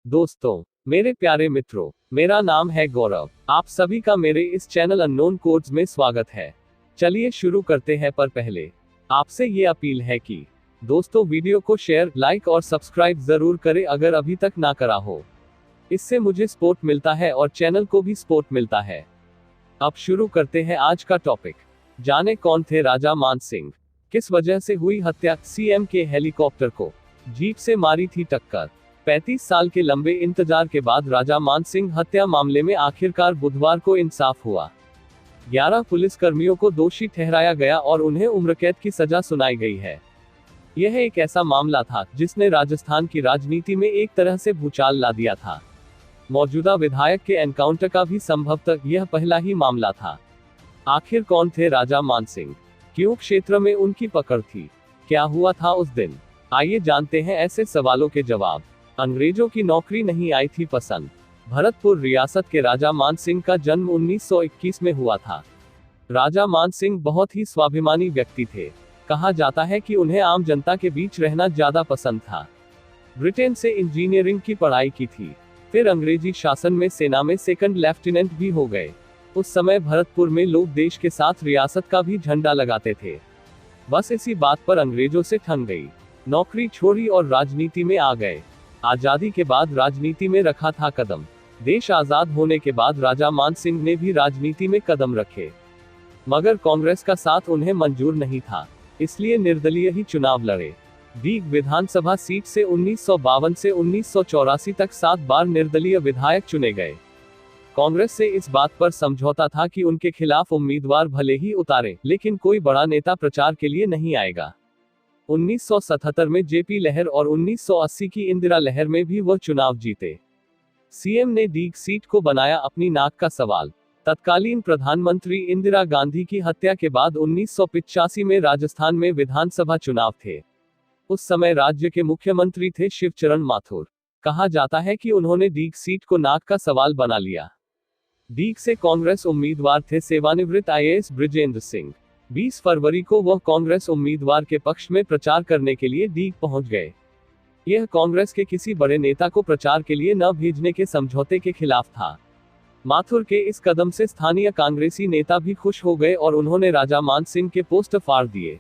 दोस्तों, मेरे प्यारे मित्रों, मेरा नाम है गौरव। आप सभी का मेरे इस चैनल अननोन कोड्स में स्वागत है। चलिए शुरू करते हैं, पर पहले आपसे ये अपील है कि दोस्तों वीडियो को शेयर, लाइक और सब्सक्राइब जरूर करें अगर अभी तक ना करा हो। इससे मुझे सपोर्ट मिलता है और चैनल को भी सपोर्ट मिलता है। अब शुरू करते हैं आज का टॉपिक। जाने कौन थे राजा मान सिंह, किस वजह से हुई हत्या, सीएम के हेलीकॉप्टर को जीप से मारी थी टक्कर। 35 साल के लंबे इंतजार के बाद राजा मान सिंह हत्या मामले में आखिरकार बुधवार को इंसाफ हुआ। 11 पुलिसकर्मियों को दोषी ठहराया गया और उन्हें उम्र कैद की सजा सुनाई गई है। यह एक ऐसा मामला था जिसने राजस्थान की राजनीति में एक तरह से भूचाल ला दिया था। मौजूदा विधायक के एनकाउंटर का भी संभवतः यह पहला ही मामला था। आखिर कौन थे राजा मान सिंह, क्यों क्षेत्र में उनकी पकड़ थी, क्या हुआ था उस दिन? आइए जानते हैं ऐसे सवालों के जवाब। अंग्रेजों की नौकरी नहीं आई थी पसंद। भरतपुर रियासत के राजा मान सिंह का जन्म 1921 में हुआ था। राजा मान सिंह बहुत ही स्वाभिमानी व्यक्ति थे। कहा जाता है कि उन्हें आम जनता के बीच रहना ज्यादा पसंद था। ब्रिटेन से इंजीनियरिंग की पढ़ाई की थी, फिर अंग्रेजी शासन में सेना में सेकंड लेफ्टिनेंट भी हो गए। उस समय भरतपुर में लोग देश के साथ रियासत का भी झंडा लगाते थे। बस इसी बात पर अंग्रेजों से ठन गई, नौकरी छोड़ी और राजनीति में आ गए। आजादी के बाद राजनीति में रखा था कदम। देश आजाद होने के बाद राजा मान सिंह ने भी राजनीति में कदम रखे, मगर कांग्रेस का साथ उन्हें मंजूर नहीं था, इसलिए निर्दलीय ही चुनाव लड़े। दीग विधानसभा सीट से 1952 से 1984 तक 7 बार निर्दलीय विधायक चुने गए। कांग्रेस से इस बात पर समझौता था कि उनके खिलाफ उम्मीदवार भले ही उतारे, लेकिन कोई बड़ा नेता प्रचार के लिए नहीं आएगा। 1977 में जेपी लहर और 1980 की इंदिरा लहर में भी वह चुनाव जीते। सीएम ने दीग सीट को बनाया अपनी नाक का सवाल। तत्कालीन प्रधानमंत्री इंदिरा गांधी की हत्या के बाद 1985 में राजस्थान में विधानसभा चुनाव थे। उस समय राज्य के मुख्यमंत्री थे शिवचरण माथुर। कहा जाता है कि उन्होंने दीग सीट को नाक का सवाल बना लिया। दीग से कांग्रेस उम्मीदवार थे सेवानिवृत्त आईएएस बृजेंद्र सिंह। 20 फरवरी को वह कांग्रेस उम्मीदवार के पक्ष में प्रचार करने के लिए दीग पहुंच गए। यह कांग्रेस के किसी बड़े नेता को प्रचार के लिए न भेजने के समझौते के खिलाफ था। माथुर के इस कदम से स्थानीय कांग्रेसी नेता भी खुश हो गए और उन्होंने राजा मान सिंह के पोस्टर फाड़ दिए।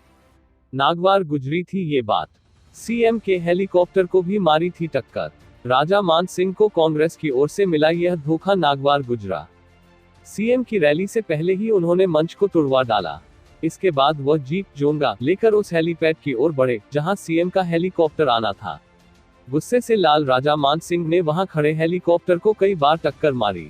नागवार गुजरी थी ये बात। सीएम के हेलीकॉप्टर को भी मारी थी टक्कर। राजा मान सिंह को कांग्रेस की ओर से मिला यह धोखा नागवार गुजरा। सीएम की रैली से पहले ही उन्होंने मंच को तुड़वा डाला। इसके बाद वह जीप जोंगा लेकर उस हेलीपैड की ओर बढ़े जहां सीएम का हेलीकॉप्टर आना था। गुस्से से लाल राजा मान सिंह ने वहां खड़े हेलीकॉप्टर को कई बार टक्कर मारी।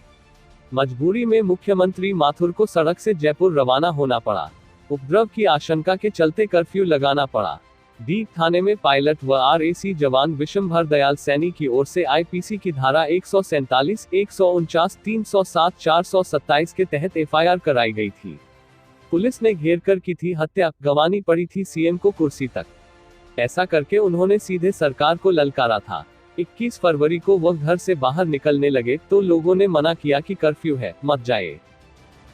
मजबूरी में मुख्यमंत्री माथुर को सड़क से जयपुर रवाना होना पड़ा। उपद्रव की आशंका के चलते कर्फ्यू लगाना पड़ा। दीग थाने में पायलट व आरएसी जवान विशंभर दयाल सैनी की ओर से आईपीसी की धारा 147, 149, 307, 427 के तहत एफआईआर कराई गई थी। पुलिस ने घेर कर की थी हत्या, गंवानी पड़ी थी सीएम को कुर्सी तक। ऐसा करके उन्होंने सीधे सरकार को ललकारा था। 21 फरवरी को वह घर से बाहर निकलने लगे तो लोगों ने मना किया कि कर्फ्यू है, मत जाइए।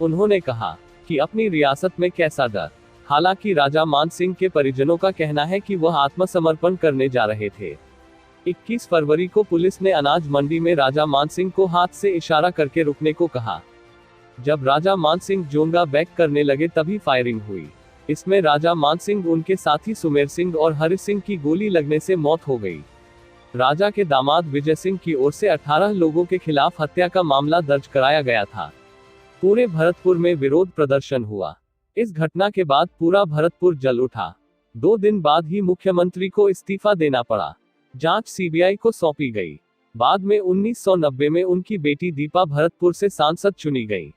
उन्होंने कहा कि अपनी रियासत में कैसा डर। हालांकि राजा मान सिंह के परिजनों का कहना है कि वह आत्मसमर्पण करने जा रहे थे। 21 फरवरी को पुलिस ने अनाज मंडी में राजा मान सिंह को हाथ से इशारा करके रुकने को कहा। जब राजा मान सिंह जोंगा बैक करने लगे तभी फायरिंग हुई। इसमें राजा मान सिंह, उनके साथी सुमेर सिंह और हरि सिंह की गोली लगने से मौत हो गई। राजा के दामाद विजय सिंह की ओर से 18 लोगों के खिलाफ हत्या का मामला दर्ज कराया गया था। पूरे भरतपुर में विरोध प्रदर्शन हुआ। इस घटना के बाद पूरा भरतपुर जल उठा। 2 दिन बाद ही मुख्यमंत्री को इस्तीफा देना पड़ा। जांच सीबीआई को सौंपी गई। बाद में 1990 में उनकी बेटी दीपा भरतपुर से सांसद चुनी गई।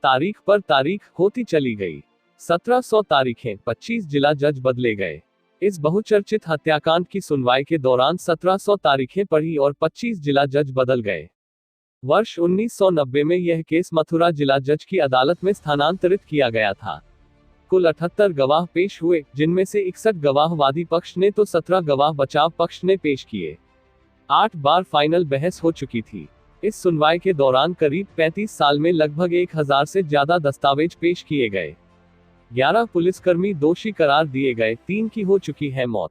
तारीख पर तारीख होती चली गई। 1700 तारीखें, 25 जिला जज बदले गए। इस बहुचर्चित हत्याकांड की सुनवाई के दौरान 1700 तारीखें पढ़ी और 25 जिला जज बदल गए। वर्ष 1990 में यह केस मथुरा जिला जज की अदालत में स्थानांतरित किया गया था। कुल 78 गवाह पेश हुए, जिनमें से 61 गवाह वादी पक्ष ने तो 17 गवाह बचाव पक्ष ने पेश किए। 8 बार फाइनल बहस हो चुकी थी। इस सुनवाई के दौरान करीब 35 साल में लगभग 1000 से ज्यादा दस्तावेज पेश किए गए। 11 पुलिसकर्मी दोषी करार दिए गए, 3 की हो चुकी है मौत।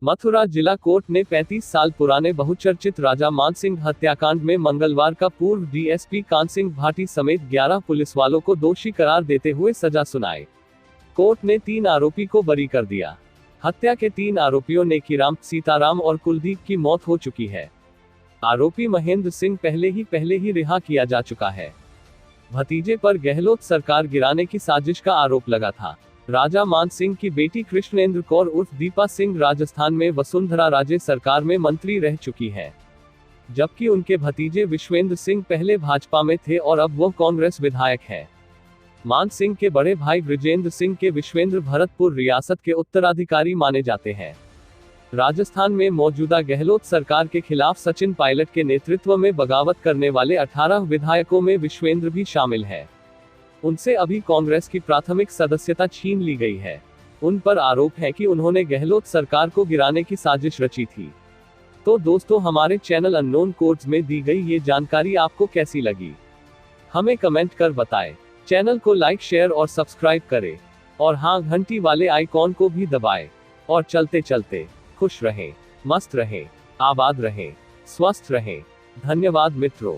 मथुरा जिला कोर्ट ने 35 साल पुराने बहुचर्चित राजा मानसिंह हत्याकांड में मंगलवार का पूर्व डीएसपी कान सिंह भाटी समेत 11 पुलिसवालों को दोषी करार देते हुए सजा सुनाई। कोर्ट ने 3 आरोपी को बरी कर दिया। हत्या के 3 आरोपियों नेकीराम, सीताराम और कुलदीप की मौत हो चुकी है। आरोपी महेंद्र सिंह पहले ही रिहा किया जा चुका है। भतीजे पर गहलोत सरकार गिराने की साजिश का आरोप लगा था। राजा मान सिंह की बेटी कृष्णेंद्र कौर उर्फ दीपा सिंह राजस्थान में वसुंधरा राजे सरकार में मंत्री रह चुकी है, जबकि उनके भतीजे विश्वेंद्र सिंह पहले भाजपा में थे और अब वो कांग्रेस विधायक है। मान सिंह के बड़े भाई ब्रिजेंद्र सिंह के विश्वेंद्र भरतपुर रियासत के उत्तराधिकारी माने जाते हैं। राजस्थान में मौजूदा गहलोत सरकार के खिलाफ सचिन पायलट के नेतृत्व में बगावत करने वाले 18 विधायकों में विश्वेंद्र भी शामिल है। उनसे अभी कांग्रेस की प्राथमिक सदस्यता छीन ली गई है। उन पर आरोप है कि उन्होंने गहलोत सरकार को गिराने की साजिश रची थी। तो दोस्तों, हमारे चैनल अननोन कोड्स में दी गई ये जानकारी आपको कैसी लगी, हमें कमेंट कर बताएं। चैनल को लाइक, शेयर और सब्सक्राइब करें, और हाँ, घंटी वाले आइकॉन को भी दबाएं। और चलते चलते खुश रहें, मस्त रहें, आबाद रहें, स्वस्थ रहें। धन्यवाद मित्रों।